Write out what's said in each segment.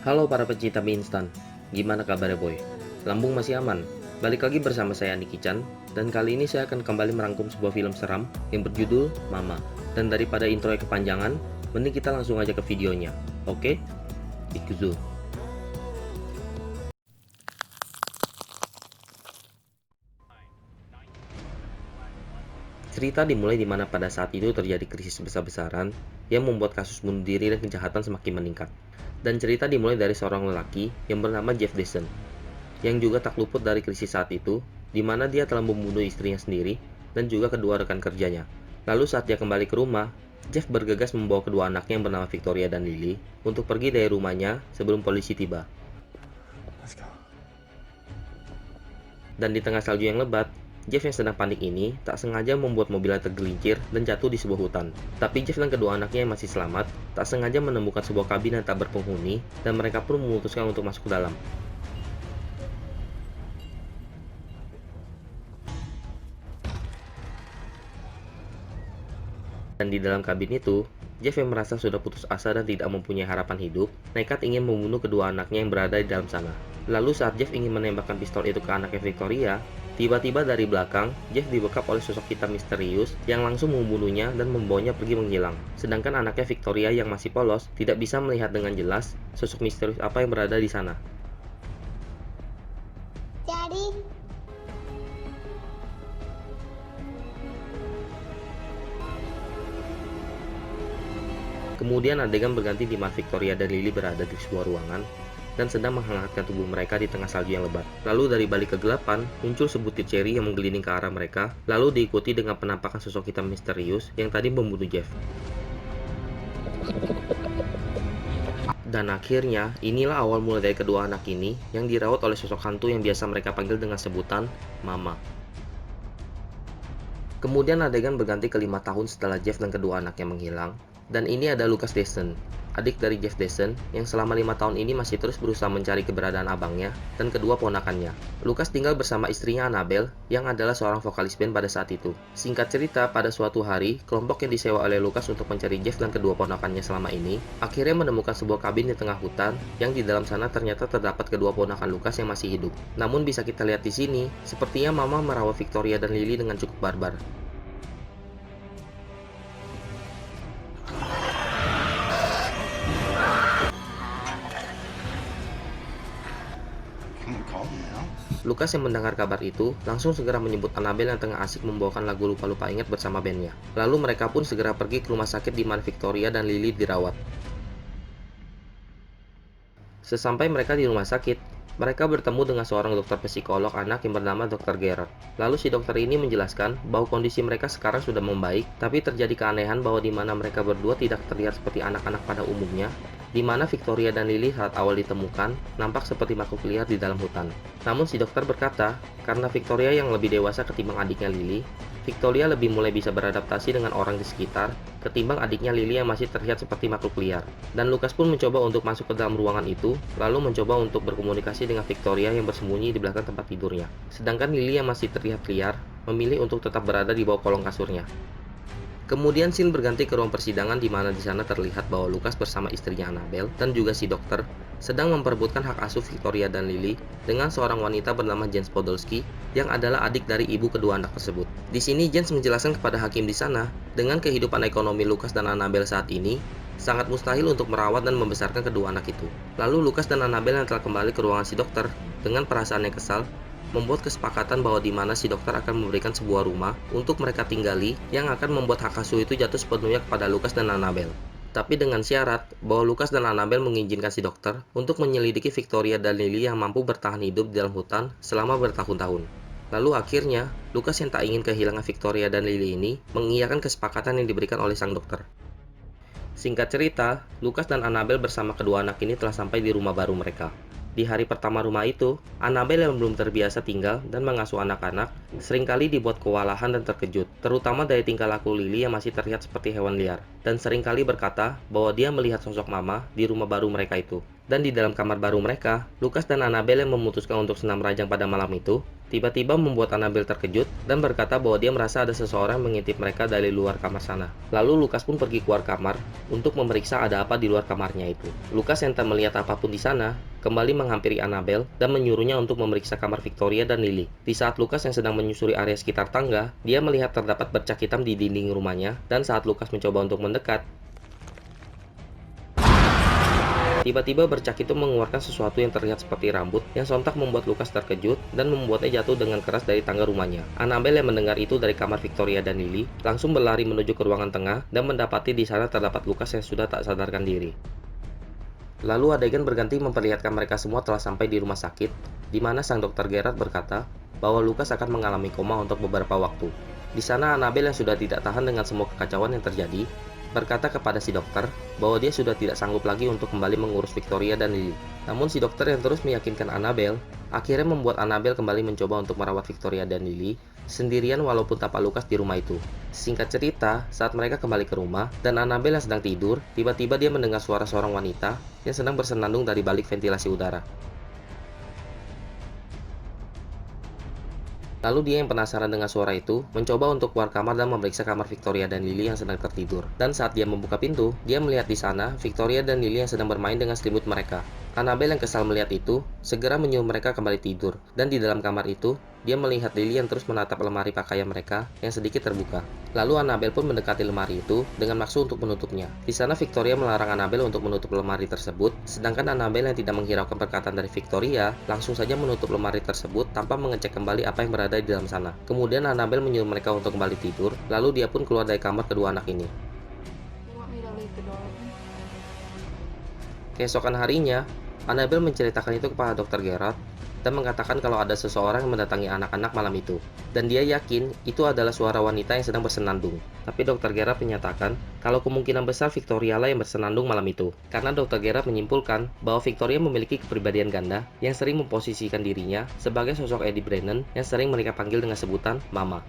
Halo para pecinta mie instan, gimana kabarnya boy? Lambung masih aman? Balik lagi bersama saya Niki Chan, dan kali ini saya akan kembali merangkum sebuah film seram yang berjudul Mama. Dan daripada intro kepanjangan, mending kita langsung aja ke videonya, oke? Ikuzu. Cerita dimulai di mana pada saat itu terjadi krisis besar-besaran yang membuat kasus bunuh diri dan kejahatan semakin meningkat. Dan cerita dimulai dari seorang lelaki yang bernama Jeff Dessen, yang juga tak luput dari krisis saat itu, di mana dia telah membunuh istrinya sendiri dan juga kedua rekan kerjanya. Lalu saat dia kembali ke rumah, Jeff bergegas membawa kedua anaknya yang bernama Victoria dan Lily untuk pergi dari rumahnya sebelum polisi tiba. Dan di tengah salju yang lebat, Jeff yang sedang panik ini tak sengaja membuat mobilnya tergelincir dan jatuh di sebuah hutan. Tapi Jeff dan kedua anaknya yang masih selamat tak sengaja menemukan sebuah kabin yang tak berpenghuni dan mereka pun memutuskan untuk masuk ke dalam. Dan di dalam kabin itu, Jeff yang merasa sudah putus asa dan tidak mempunyai harapan hidup, nekat ingin membunuh kedua anaknya yang berada di dalam sana. Lalu saat Jeff ingin menembakkan pistol itu ke anaknya Victoria, tiba-tiba dari belakang, Jeff dibekap oleh sosok hitam misterius yang langsung membunuhnya dan membawanya pergi menghilang. Sedangkan anaknya Victoria yang masih polos tidak bisa melihat dengan jelas sosok misterius apa yang berada di sana. Daddy. Kemudian adegan berganti di mana Victoria dan Lily berada di sebuah ruangan dan sedang menghangatkan tubuh mereka di tengah salju yang lebat. Lalu dari balik kegelapan, muncul sebutir cherry yang menggelinding ke arah mereka, lalu diikuti dengan penampakan sosok hitam misterius yang tadi membunuh Jeff. Dan akhirnya, inilah awal mula dari kedua anak ini yang dirawat oleh sosok hantu yang biasa mereka panggil dengan sebutan Mama. Kemudian adegan berganti ke 5 tahun setelah Jeff dan kedua anaknya menghilang, dan ini ada Lucas Dessen, adik dari Jeff Dessen, yang selama 5 tahun ini masih terus berusaha mencari keberadaan abangnya dan kedua ponakannya. Lucas tinggal bersama istrinya Annabelle, yang adalah seorang vokalis band pada saat itu. Singkat cerita, pada suatu hari, kelompok yang disewa oleh Lucas untuk mencari Jeff dan kedua ponakannya selama ini, akhirnya menemukan sebuah kabin di tengah hutan, yang di dalam sana ternyata terdapat kedua ponakan Lucas yang masih hidup. Namun bisa kita lihat di sini, sepertinya Mama merawat Victoria dan Lily dengan cukup barbar. Lucas yang mendengar kabar itu langsung segera menyebut Annabelle yang tengah asik membawakan lagu lupa-lupa ingat bersama bandnya. Lalu mereka pun segera pergi ke rumah sakit di mana Victoria dan Lily dirawat. Sesampai mereka di rumah sakit, mereka bertemu dengan seorang dokter psikolog anak yang bernama Dr. Gerard. Lalu si dokter ini menjelaskan bahwa kondisi mereka sekarang sudah membaik, tapi terjadi keanehan bahwa di mana mereka berdua tidak terlihat seperti anak-anak pada umumnya, di mana Victoria dan Lily saat awal ditemukan nampak seperti makhluk liar di dalam hutan. Namun si dokter berkata, karena Victoria yang lebih dewasa ketimbang adiknya Lily, Victoria lebih mulai bisa beradaptasi dengan orang di sekitar ketimbang adiknya Lily yang masih terlihat seperti makhluk liar. Dan Lucas pun mencoba untuk masuk ke dalam ruangan itu, lalu mencoba untuk berkomunikasi dengan Victoria yang bersembunyi di belakang tempat tidurnya. Sedangkan Lily yang masih terlihat liar, memilih untuk tetap berada di bawah kolong kasurnya. Kemudian scene berganti ke ruang persidangan di mana di sana terlihat bahwa Lucas bersama istrinya Annabelle dan juga si dokter sedang memperebutkan hak asuh Victoria dan Lily dengan seorang wanita bernama Jens Podolski yang adalah adik dari ibu kedua anak tersebut. Di sini Jens menjelaskan kepada hakim di sana, dengan kehidupan ekonomi Lucas dan Annabelle saat ini, sangat mustahil untuk merawat dan membesarkan kedua anak itu. Lalu Lucas dan Annabelle yang telah kembali ke ruangan si dokter dengan perasaan yang kesal membuat kesepakatan bahwa di mana si dokter akan memberikan sebuah rumah untuk mereka tinggali yang akan membuat hak asuh itu jatuh sepenuhnya kepada Lucas dan Annabelle. Tapi dengan syarat bahwa Lucas dan Annabelle mengizinkan si dokter untuk menyelidiki Victoria dan Lily yang mampu bertahan hidup di dalam hutan selama bertahun-tahun. Lalu akhirnya, Lucas yang tak ingin kehilangan Victoria dan Lily ini mengiyakan kesepakatan yang diberikan oleh sang dokter. Singkat cerita, Lucas dan Annabelle bersama kedua anak ini telah sampai di rumah baru mereka. Di hari pertama rumah itu, Annabelle yang belum terbiasa tinggal dan mengasuh anak-anak seringkali dibuat kewalahan dan terkejut, terutama dari tingkah laku Lily yang masih terlihat seperti hewan liar, dan seringkali berkata bahwa dia melihat sosok Mama di rumah baru mereka itu. Dan di dalam kamar baru mereka, Lucas dan Annabelle yang memutuskan untuk senam ranjang pada malam itu, tiba-tiba membuat Annabelle terkejut dan berkata bahwa dia merasa ada seseorang mengintip mereka dari luar kamar sana. Lalu Lucas pun pergi keluar kamar untuk memeriksa ada apa di luar kamarnya itu. Lucas yang tak melihat apapun di sana, kembali menghampiri Annabelle dan menyuruhnya untuk memeriksa kamar Victoria dan Lily. Di saat Lucas yang sedang menyusuri area sekitar tangga, dia melihat terdapat bercak hitam di dinding rumahnya, dan saat Lucas mencoba untuk mendekat, tiba-tiba bercak itu mengeluarkan sesuatu yang terlihat seperti rambut yang sontak membuat Lucas terkejut dan membuatnya jatuh dengan keras dari tangga rumahnya. Annabelle yang mendengar itu dari kamar Victoria dan Lily langsung berlari menuju ke ruangan tengah dan mendapati di sana terdapat Lucas yang sudah tak sadarkan diri. Lalu adegan berganti memperlihatkan mereka semua telah sampai di rumah sakit, di mana sang dokter Gerard berkata bahwa Lucas akan mengalami koma untuk beberapa waktu. Di sana Annabelle yang sudah tidak tahan dengan semua kekacauan yang terjadi, berkata kepada si dokter bahwa dia sudah tidak sanggup lagi untuk kembali mengurus Victoria dan Lily. Namun si dokter yang terus meyakinkan Annabelle, akhirnya membuat Annabelle kembali mencoba untuk merawat Victoria dan Lily sendirian walaupun tanpa Lucas di rumah itu. Singkat cerita, saat mereka kembali ke rumah dan Annabelle yang sedang tidur, tiba-tiba dia mendengar suara seorang wanita yang sedang bersenandung dari balik ventilasi udara. Lalu dia yang penasaran dengan suara itu, mencoba untuk keluar kamar dan memeriksa kamar Victoria dan Lily yang sedang tertidur. Dan saat dia membuka pintu, dia melihat di sana Victoria dan Lily yang sedang bermain dengan selimut mereka. Annabelle yang kesal melihat itu, segera menyuruh mereka kembali tidur. Dan di dalam kamar itu, dia melihat Lily yang terus menatap lemari pakaian mereka yang sedikit terbuka. Lalu Annabelle pun mendekati lemari itu dengan maksud untuk menutupnya. Di sana Victoria melarang Annabelle untuk menutup lemari tersebut, sedangkan Annabelle yang tidak menghiraukan perkataan dari Victoria, langsung saja menutup lemari tersebut tanpa mengecek kembali apa yang berada di dalam sana. Kemudian Annabelle menyuruh mereka untuk kembali tidur, lalu dia pun keluar dari kamar kedua anak ini. Keesokan harinya, Annabelle menceritakan itu kepada Dr. Gerard dan mengatakan kalau ada seseorang yang mendatangi anak-anak malam itu, dan dia yakin itu adalah suara wanita yang sedang bersenandung. Tapi Dr. Gerard menyatakan kalau kemungkinan besar Victoria lah yang bersenandung malam itu, karena Dr. Gerard menyimpulkan bahwa Victoria memiliki kepribadian ganda yang sering memposisikan dirinya sebagai sosok Eddie Brennan yang sering mereka panggil dengan sebutan Mama.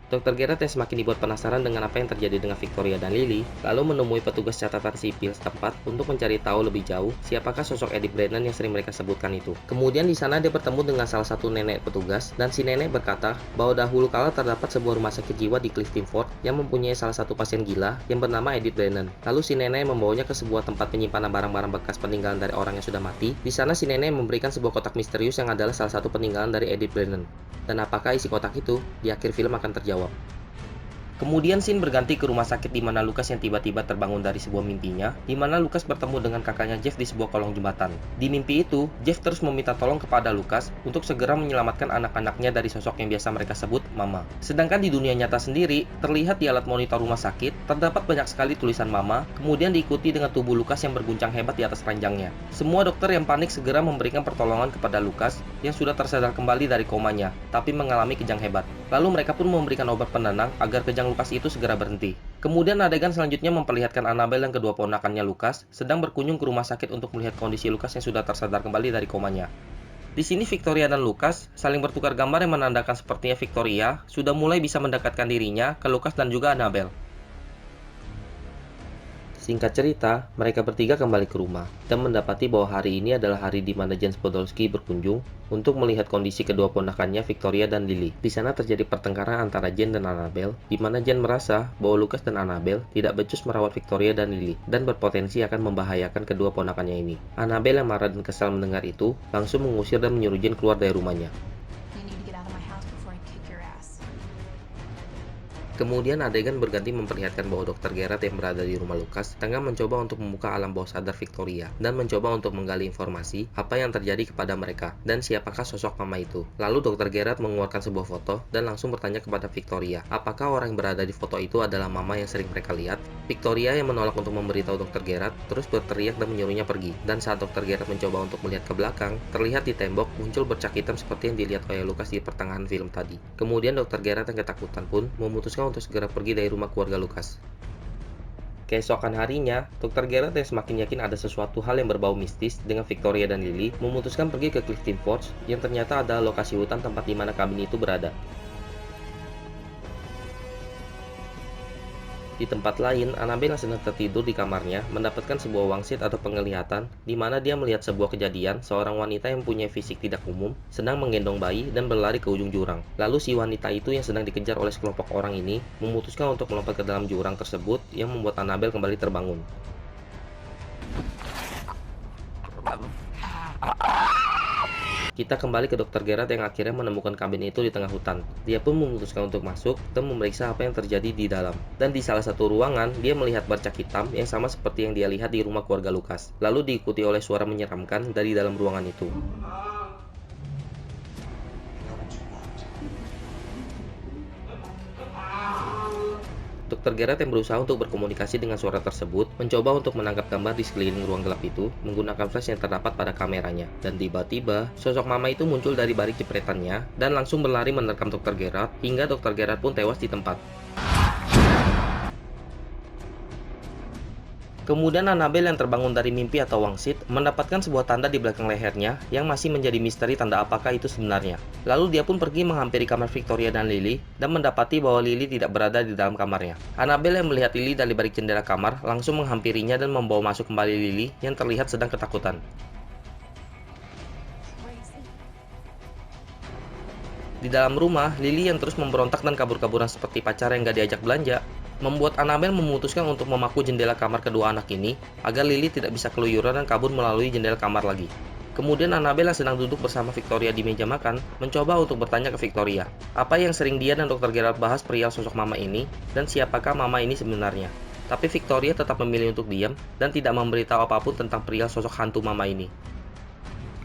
Dr. Gerard yang semakin dibuat penasaran dengan apa yang terjadi dengan Victoria dan Lily, lalu menemui petugas catatan sipil setempat untuk mencari tahu lebih jauh siapakah sosok Eddie Brennan yang sering mereka sebutkan itu. Kemudian di sana dia bertemu dengan salah satu nenek petugas, dan si nenek berkata bahwa dahulu kala terdapat sebuah rumah sakit jiwa di Clifton Fort yang mempunyai salah satu pasien gila yang bernama Eddie Brennan. Lalu si nenek membawanya ke sebuah tempat penyimpanan barang-barang bekas peninggalan dari orang yang sudah mati. Di sana si nenek memberikan sebuah kotak misterius yang adalah salah satu peninggalan dari Eddie Brennan. Dan apakah isi kotak itu? Di akhir film akan terjawab. Kemudian scene berganti ke rumah sakit di mana Lucas yang tiba-tiba terbangun dari sebuah mimpinya, di mana Lucas bertemu dengan kakaknya Jeff di sebuah kolong jembatan. Di mimpi itu, Jeff terus meminta tolong kepada Lucas untuk segera menyelamatkan anak-anaknya dari sosok yang biasa mereka sebut Mama. Sedangkan di dunia nyata sendiri, terlihat di alat monitor rumah sakit, terdapat banyak sekali tulisan Mama, kemudian diikuti dengan tubuh Lucas yang berguncang hebat di atas ranjangnya. Semua dokter yang panik segera memberikan pertolongan kepada Lucas yang sudah tersadar kembali dari komanya, tapi mengalami kejang hebat. Lalu mereka pun memberikan obat penenang agar kejang Lucas itu segera berhenti. Kemudian adegan selanjutnya memperlihatkan Annabelle dan kedua ponakannya Lucas sedang berkunjung ke rumah sakit untuk melihat kondisi Lucas yang sudah tersadar kembali dari komanya. Di sini Victoria dan Lucas saling bertukar gambar yang menandakan sepertinya Victoria sudah mulai bisa mendekatkan dirinya ke Lucas dan juga Annabelle. Singkat cerita, mereka bertiga kembali ke rumah dan mendapati bahwa hari ini adalah hari di mana Jens Podolsky berkunjung untuk melihat kondisi kedua ponakannya Victoria dan Lily. Di sana terjadi pertengkaran antara Jen dan Annabelle, di mana Jen merasa bahwa Lucas dan Annabelle tidak becus merawat Victoria dan Lily dan berpotensi akan membahayakan kedua ponakannya ini. Annabelle yang marah dan kesal mendengar itu, langsung mengusir dan menyuruh Jen keluar dari rumahnya. Kemudian adegan berganti memperlihatkan bahwa Dr. Gerard yang berada di rumah Lucas tengah mencoba untuk membuka alam bawah sadar Victoria dan mencoba untuk menggali informasi apa yang terjadi kepada mereka dan siapakah sosok Mama itu. Lalu Dr. Gerard mengeluarkan sebuah foto dan langsung bertanya kepada Victoria, apakah orang yang berada di foto itu adalah Mama yang sering mereka lihat? Victoria yang menolak untuk memberitahu Dr. Gerard terus berteriak dan menyuruhnya pergi. Dan saat Dr. Gerard mencoba untuk melihat ke belakang, terlihat di tembok muncul bercak hitam seperti yang dilihat oleh Lucas di pertengahan film tadi. Kemudian Dr. Gerard yang ketakutan pun memutuskan untuk segera pergi dari rumah keluarga Lucas. Keesokan harinya, Dr. Gerard yang semakin yakin ada sesuatu hal yang berbau mistis dengan Victoria dan Lily memutuskan pergi ke Clifton Forge yang ternyata adalah lokasi hutan tempat di mana kabin itu berada. Di tempat lain, Annabelle yang sedang tertidur di kamarnya mendapatkan sebuah wangsit atau penglihatan di mana dia melihat sebuah kejadian seorang wanita yang punya fisik tidak umum sedang menggendong bayi dan berlari ke ujung jurang. Lalu si wanita itu yang sedang dikejar oleh sekelompok orang ini memutuskan untuk melompat ke dalam jurang tersebut yang membuat Annabelle kembali terbangun. Kita kembali ke Dr. Gerard yang akhirnya menemukan kabin itu di tengah hutan. Dia pun memutuskan untuk masuk dan memeriksa apa yang terjadi di dalam. Dan di salah satu ruangan, dia melihat bercak hitam yang sama seperti yang dia lihat di rumah keluarga Lucas. Lalu diikuti oleh suara menyeramkan dari dalam ruangan itu. Dr. Gerard yang berusaha untuk berkomunikasi dengan suara tersebut mencoba untuk menangkap gambar di sekeliling ruang gelap itu menggunakan flash yang terdapat pada kameranya. Dan tiba-tiba, sosok mama itu muncul dari balik jepretannya dan langsung berlari menerkam Dr. Gerard hingga Dr. Gerard pun tewas di tempat. Kemudian Annabelle yang terbangun dari mimpi atau wangsit mendapatkan sebuah tanda di belakang lehernya yang masih menjadi misteri tanda apakah itu sebenarnya. Lalu dia pun pergi menghampiri kamar Victoria dan Lily dan mendapati bahwa Lily tidak berada di dalam kamarnya. Annabelle yang melihat Lily dari balik jendela kamar langsung menghampirinya dan membawa masuk kembali Lily yang terlihat sedang ketakutan. Di dalam rumah, Lily yang terus memberontak dan kabur-kaburan seperti pacar yang gak diajak belanja, membuat Annabelle memutuskan untuk memaku jendela kamar kedua anak ini agar Lily tidak bisa keluyuran dan kabur melalui jendela kamar lagi. Kemudian Annabelle yang sedang duduk bersama Victoria di meja makan, mencoba untuk bertanya ke Victoria, apa yang sering dia dan Dr. Gerard bahas perihal sosok mama ini, dan siapakah mama ini sebenarnya. Tapi Victoria tetap memilih untuk diam dan tidak memberitahu apapun tentang perihal sosok hantu mama ini.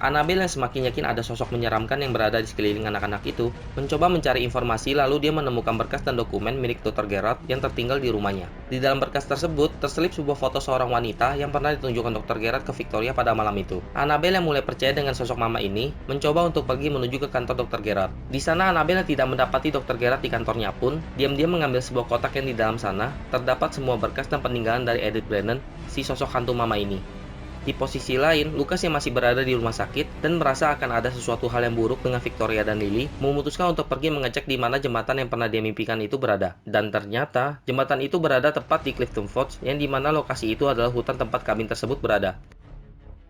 Annabelle yang semakin yakin ada sosok menyeramkan yang berada di sekeliling anak-anak itu, mencoba mencari informasi lalu dia menemukan berkas dan dokumen milik Dr. Gerard yang tertinggal di rumahnya. Di dalam berkas tersebut, terselip sebuah foto seorang wanita yang pernah ditunjukkan Dr. Gerard ke Victoria pada malam itu. Annabelle yang mulai percaya dengan sosok mama ini, mencoba untuk pergi menuju ke kantor Dr. Gerard. Di sana Annabelle yang tidak mendapati Dr. Gerard di kantornya pun, diam-diam mengambil sebuah kotak yang di dalam sana, terdapat semua berkas dan peninggalan dari Edith Brennan, si sosok hantu mama ini. Di posisi lain, Lucas yang masih berada di rumah sakit dan merasa akan ada sesuatu hal yang buruk dengan Victoria dan Lily, memutuskan untuk pergi mengecek di mana jembatan yang pernah dia mimpikan itu berada. Dan ternyata, jembatan itu berada tepat di Clifton Forge, yang di mana lokasi itu adalah hutan tempat kabin tersebut berada.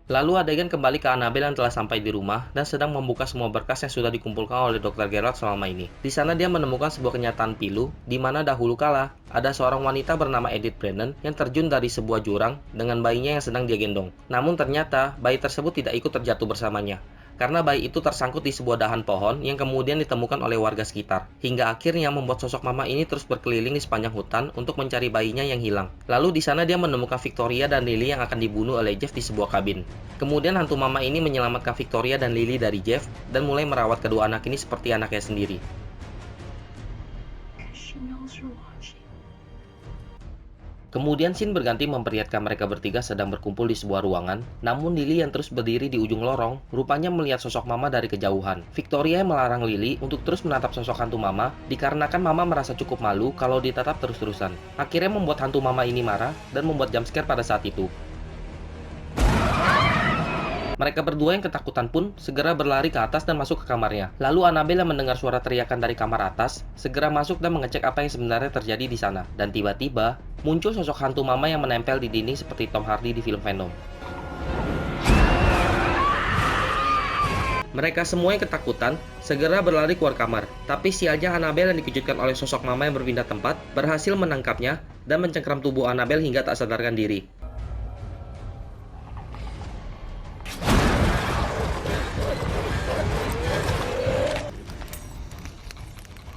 Lalu adegan kembali ke Annabelle yang telah sampai di rumah dan sedang membuka semua berkas yang sudah dikumpulkan oleh Dr. Gerard selama ini. Di sana dia menemukan sebuah kenyataan pilu, di mana dahulu kala ada seorang wanita bernama Edith Brennan yang terjun dari sebuah jurang dengan bayinya yang sedang dia gendong. Namun ternyata bayi tersebut tidak ikut terjatuh bersamanya, karena bayi itu tersangkut di sebuah dahan pohon yang kemudian ditemukan oleh warga sekitar. Hingga akhirnya membuat sosok mama ini terus berkeliling di sepanjang hutan untuk mencari bayinya yang hilang. Lalu di sana dia menemukan Victoria dan Lily yang akan dibunuh oleh Jeff di sebuah kabin. Kemudian hantu mama ini menyelamatkan Victoria dan Lily dari Jeff dan mulai merawat kedua anak ini seperti anaknya sendiri. Kemudian scene berganti memperlihatkan mereka bertiga sedang berkumpul di sebuah ruangan, namun Lily yang terus berdiri di ujung lorong, rupanya melihat sosok mama dari kejauhan. Victoria yang melarang Lily untuk terus menatap sosok hantu mama, dikarenakan mama merasa cukup malu kalau ditatap terus-terusan. Akhirnya membuat hantu mama ini marah dan membuat jump scare pada saat itu. Mereka berdua yang ketakutan pun segera berlari ke atas dan masuk ke kamarnya. Lalu Annabelle yang mendengar suara teriakan dari kamar atas, segera masuk dan mengecek apa yang sebenarnya terjadi di sana. Dan tiba-tiba, muncul sosok hantu mama yang menempel di dinding seperti Tom Hardy di film Venom. Mereka semua yang ketakutan segera berlari keluar kamar. Tapi sialnya Annabelle yang dikejutkan oleh sosok mama yang berpindah tempat, berhasil menangkapnya dan mencengkram tubuh Annabelle hingga tak sadarkan diri.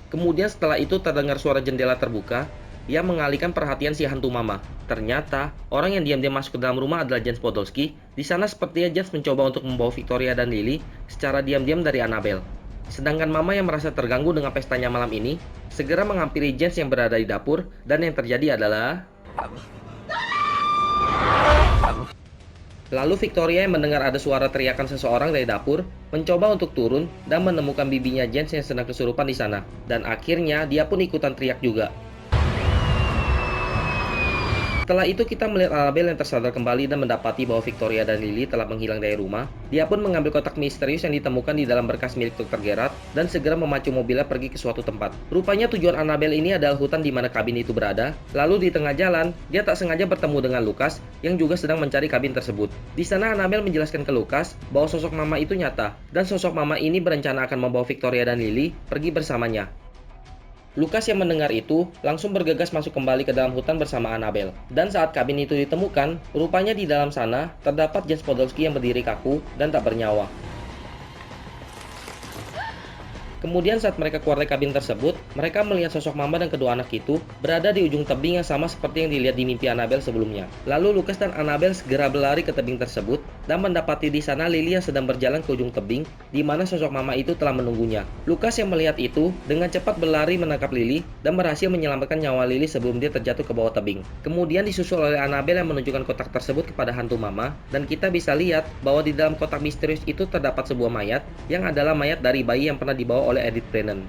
Kemudian setelah itu terdengar suara jendela terbuka yang mengalihkan perhatian si hantu mama. Ternyata, orang yang diam-diam masuk ke dalam rumah adalah James Podolsky. Di sana sepertinya James mencoba untuk membawa Victoria dan Lily secara diam-diam dari Annabelle. Sedangkan mama yang merasa terganggu dengan pestanya malam ini, segera menghampiri James yang berada di dapur, dan yang terjadi adalah... Lalu Victoria yang mendengar ada suara teriakan seseorang dari dapur, mencoba untuk turun dan menemukan bibinya James yang sedang kesurupan di sana. Dan akhirnya dia pun ikutan teriak juga. Setelah itu kita melihat Annabelle yang tersadar kembali dan mendapati bahwa Victoria dan Lily telah menghilang dari rumah. Dia pun mengambil kotak misterius yang ditemukan di dalam berkas milik Dr. Gerard dan segera memacu mobilnya pergi ke suatu tempat. Rupanya tujuan Annabelle ini adalah hutan di mana kabin itu berada. Lalu di tengah jalan, dia tak sengaja bertemu dengan Lucas yang juga sedang mencari kabin tersebut. Di sana Annabelle menjelaskan ke Lucas bahwa sosok mama itu nyata dan sosok mama ini berencana akan membawa Victoria dan Lily pergi bersamanya. Lucas yang mendengar itu langsung bergegas masuk kembali ke dalam hutan bersama Annabelle. Dan saat kabin itu ditemukan, rupanya di dalam sana terdapat James Podolsky yang berdiri kaku dan tak bernyawa. Kemudian saat mereka keluar dari kabin tersebut, mereka melihat sosok mama dan kedua anak itu berada di ujung tebing yang sama seperti yang dilihat di mimpi Annabelle sebelumnya. Lalu Lucas dan Annabelle segera berlari ke tebing tersebut dan mendapati di sana Lily yang sedang berjalan ke ujung tebing di mana sosok mama itu telah menunggunya. Lucas yang melihat itu dengan cepat berlari menangkap Lily dan berhasil menyelamatkan nyawa Lily sebelum dia terjatuh ke bawah tebing. Kemudian disusul oleh Annabelle yang menunjukkan kotak tersebut kepada hantu mama dan kita bisa lihat bahwa di dalam kotak misterius itu terdapat sebuah mayat yang adalah mayat dari bayi yang pernah dibawa oleh Edith Brennan.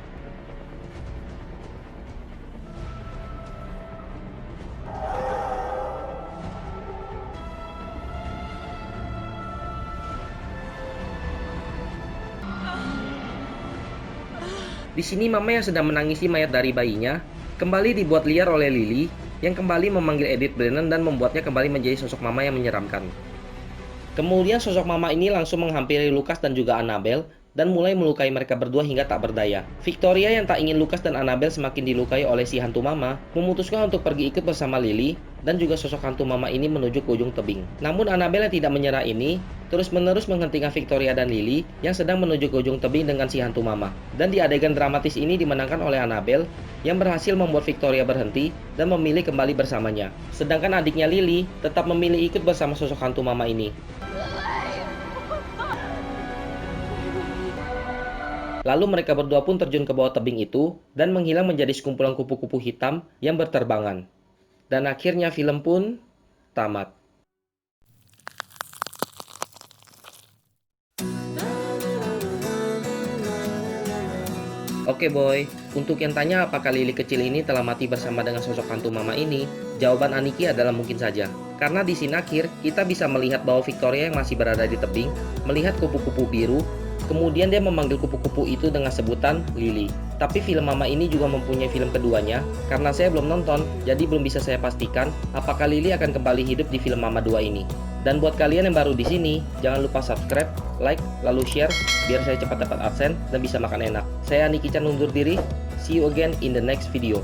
Di sini mama yang sedang menangisi mayat dari bayinya kembali dibuat liar oleh Lily yang kembali memanggil Edith Brennan dan membuatnya kembali menjadi sosok mama yang menyeramkan. Kemudian sosok mama ini langsung menghampiri Lucas dan juga Annabelle dan mulai melukai mereka berdua hingga tak berdaya. Victoria yang tak ingin Lucas dan Annabelle semakin dilukai oleh si hantu mama memutuskan untuk pergi ikut bersama Lily dan juga sosok hantu mama ini menuju ke ujung tebing. Namun Annabelle yang tidak menyerah ini terus-menerus menghentikan Victoria dan Lily yang sedang menuju ke ujung tebing dengan si hantu mama. Dan di adegan dramatis ini dimenangkan oleh Annabelle yang berhasil membuat Victoria berhenti dan memilih kembali bersamanya. Sedangkan adiknya Lily tetap memilih ikut bersama sosok hantu mama ini. Lalu mereka berdua pun terjun ke bawah tebing itu dan menghilang menjadi sekumpulan kupu-kupu hitam yang berterbangan. Dan akhirnya film pun tamat. Oke boy, untuk yang tanya apakah Lily kecil ini telah mati bersama dengan sosok hantu mama ini, jawaban Aniki adalah mungkin saja. Karena di scene akhir, kita bisa melihat bahwa Victoria yang masih berada di tebing, melihat kupu-kupu biru, kemudian dia memanggil kupu-kupu itu dengan sebutan Lily. Tapi film mama ini juga mempunyai film keduanya, karena saya belum nonton, jadi belum bisa saya pastikan apakah Lily akan kembali hidup di film mama 2 ini. Dan buat kalian yang baru di sini, jangan lupa subscribe, like, lalu share, biar saya cepat dapat AdSense dan bisa makan enak. Saya Aniki Chan undur diri, see you again in the next video.